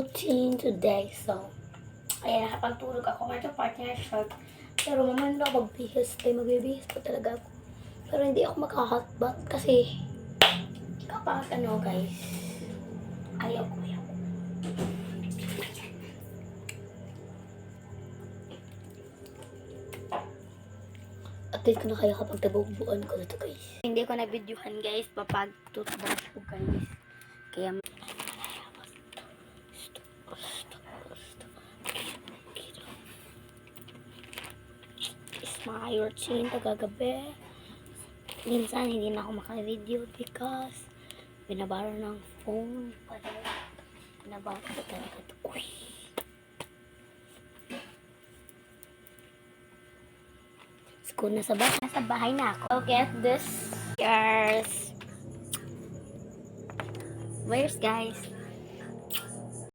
routine today. So, ayan, nakapagtulog ako kahit yung partner shot. Pero mamaya na ako magbihis. Ay, magbibihis pa talaga ako. Pero hindi ako makaka-hotbath kasi kapag ano guys, ayaw ko. Update ko na kayo kapag nabubuan ko na to guys. Hindi ko na videohan guys, papag toothbrush ko guys. Kaya is my routine kagabi. Minsan hindi na ako maka-video because binabara ng phone. Binabara ko talaga ito. School na sa bahay. Nasa bahay na ako. Okay, at this. Cheers. Where's guys?